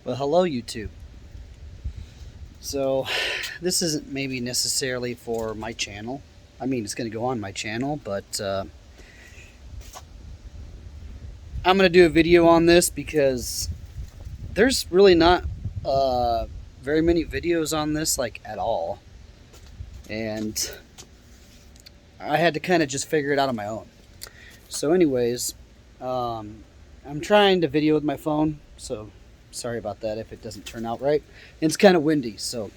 Well, hello YouTube. So this isn't maybe necessarily for my channel. I mean, it's going to go on my channel, but I'm going to do a video on this because there's really not very many videos on this, like, at all. And I had to kind of just figure it out on my own. So anyways, I'm trying to video with my phone, so sorry about that if it doesn't turn out right. And it's kind of windy. So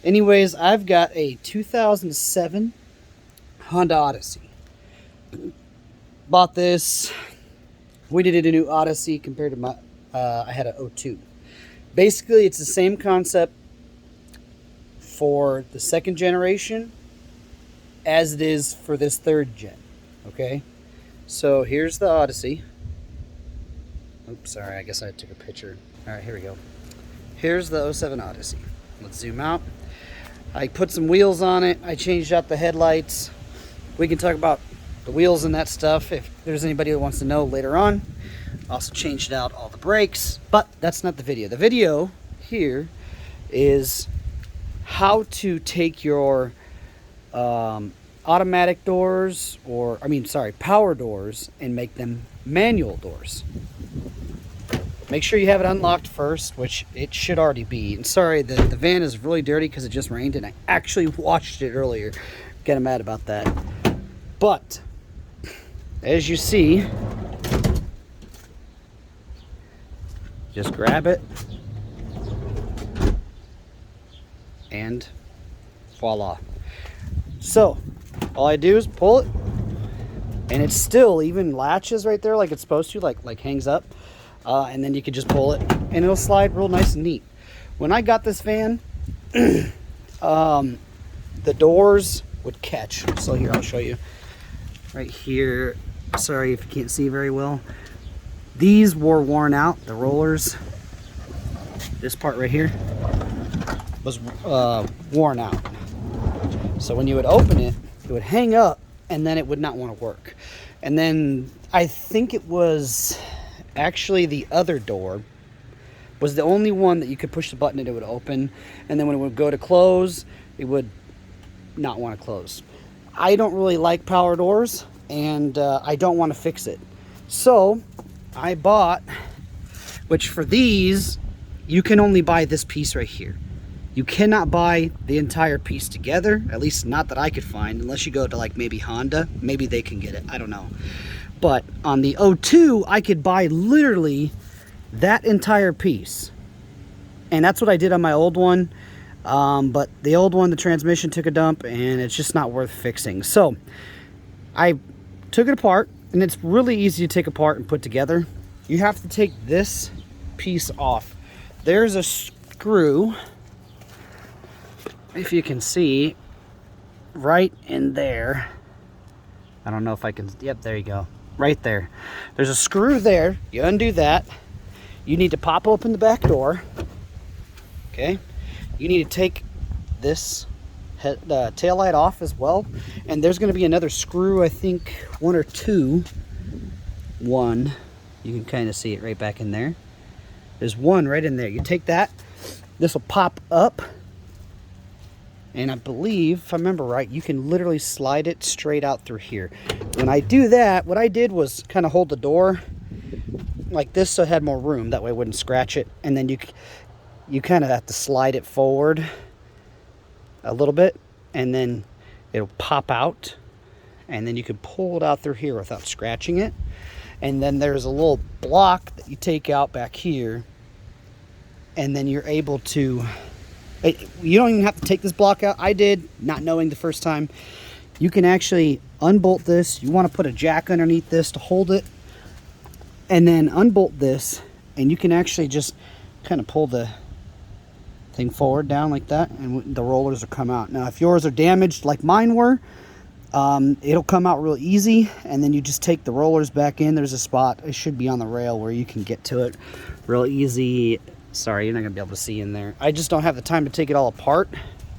anyways, I've got a 2007 Honda Odyssey. Bought this. We did a new Odyssey compared to my I had an 02. Basically, it's the same concept for the second generation as it is for this third gen. Okay, so here's the Odyssey. Oops, sorry, I guess I took a picture. All right, here we go. Here's the 07 Odyssey. Let's zoom out. I put some wheels on it. I changed out the headlights. We can talk about the wheels and that stuff if there's anybody that wants to know later on. Also changed out all the brakes, but that's not the video. The video here is how to take your automatic doors, power doors, and make them manual doors. Make sure you have it unlocked first, which it should already be. And sorry, the van is really dirty because it just rained, and I actually washed it earlier. Getting mad about that. But as you see, just grab it, and voila. So all I do is pull it, and it still even latches right there like it's supposed to, like hangs up. And then you can just pull it and it'll slide real nice and neat. When I got this van, the doors would catch. So here, I'll show you right here. Sorry if you can't see very well. These were worn out, the rollers. This part right here was worn out. So when you would open it, it would hang up and then it would not want to work. And then I think it was actually the other door was the only one that you could push the button and it would open, and then when it would go to close, it would not want to close. I don't really like power doors, and I don't want to fix it. So I bought, which for these, you can only buy this piece right here. You cannot buy the entire piece together, at least not that I could find, unless you go to like maybe Honda. Maybe they can get it, I don't know. But on the 02, I could buy literally that entire piece. And that's what I did on my old one. But the old one, the transmission took a dump, and it's just not worth fixing. So I took it apart, and it's really easy to take apart and put together. You have to take this piece off. There's a screw, if you can see, right in there. I don't know if I can, yep, there you go. Right there. There's a screw there. You undo that. You need to pop open the back door. Okay. You need to take this tail light off as well. And there's going to be another screw, I think one or two. One. You can kind of see it right back in there. There's one right in there. You take that. This will pop up. And I believe, if I remember right, you can literally slide it straight out through here. When I do that, what I did was kind of hold the door like this so it had more room. That way it wouldn't scratch it. And then you kind of have to slide it forward a little bit. And then it'll pop out. And then you can pull it out through here without scratching it. And then there's a little block that you take out back here. And then you're able to... You don't even have to take this block out. I did, not knowing the first time. You can actually unbolt this. You want to put a jack underneath this to hold it. And then unbolt this. And you can actually just kind of pull the thing forward down like that. And the rollers will come out. Now, if yours are damaged like mine were, it'll come out real easy. And then you just take the rollers back in. There's a spot. It should be on the rail where you can get to it real easy. Sorry, you're not going to be able to see in there. I just don't have the time to take it all apart.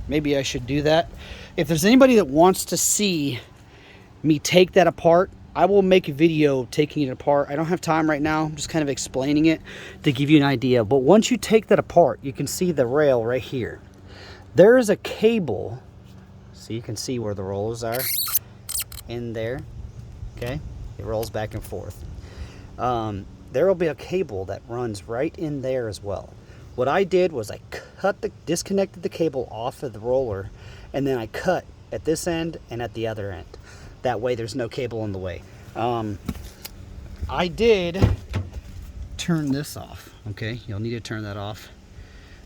Maybe I should do that. If there's anybody that wants to see me take that apart I will make a video taking it apart. I don't have time right now. I'm just kind of explaining it to give you an idea. But once you take that apart, you can see the rail right here. There is a cable, so you can see where the rollers are in there. Okay, it rolls back and forth. There will be a cable that runs right in there as well. What I did was I disconnected the cable off of the roller, and then I cut at this end and at the other end. That way there's no cable in the way. I did turn this off, okay? You'll need to turn that off.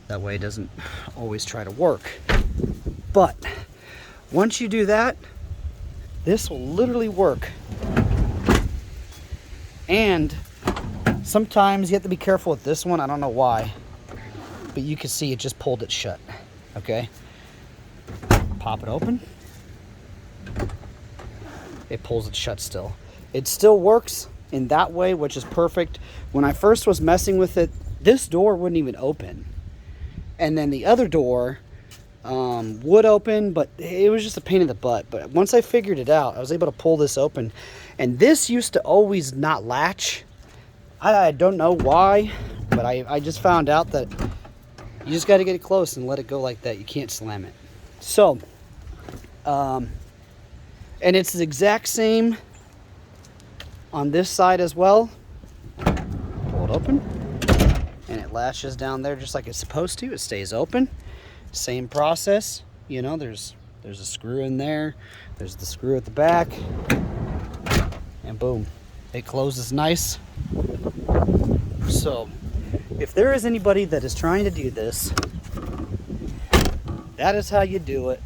That way it doesn't always try to work. But once you do that, this will literally work. And sometimes you have to be careful with this one. I don't know why, but you can see it just pulled it shut, okay? Pop it open. It pulls it shut still. It still works in that way, which is perfect. When I first was messing with it, this door wouldn't even open. And then the other door would open, but it was just a pain in the butt. But once I figured it out, I was able to pull this open. And this used to always not latch. I don't know why, but I just found out that you just got to get it close and let it go like that. You can't slam it. So, and it's the exact same on this side as well. Pull it open, and it latches down there just like it's supposed to. It stays open. Same process. You know, there's a screw in there. There's the screw at the back, and boom, it closes nice. So, if there is anybody that is trying to do this, that is how you do it.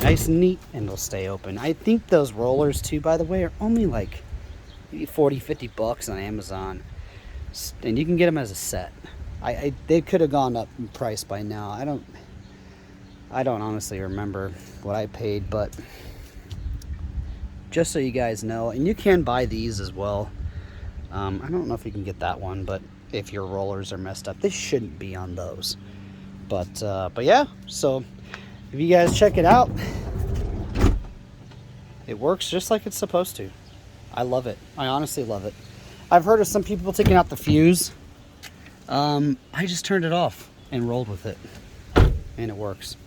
Nice and neat, and it'll stay open. I think those rollers too, by the way, are only like maybe 40-50 bucks on Amazon, and you can get them as a set. They could have gone up in price by now. I don't honestly remember what I paid, but just so you guys know, and you can buy these as well. I don't know if you can get that one, but if your rollers are messed up, they shouldn't be on those. But yeah, so if you guys check it out, it works just like it's supposed to. I love it. I honestly love it. I've heard of some people taking out the fuse. I just turned it off and rolled with it, and it works.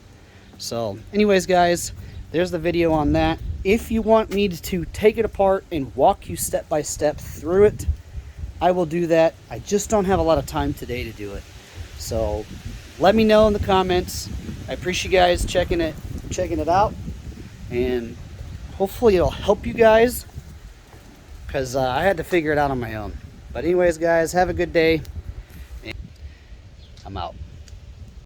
So anyways, guys, there's the video on that. If you want me to take it apart and walk you step by step through it, I will do that. I just don't have a lot of time today to do it. So let me know in the comments. I appreciate you guys checking it out, and hopefully it'll help you guys, because I had to figure it out on my own. But anyways, guys, have a good day. I'm out.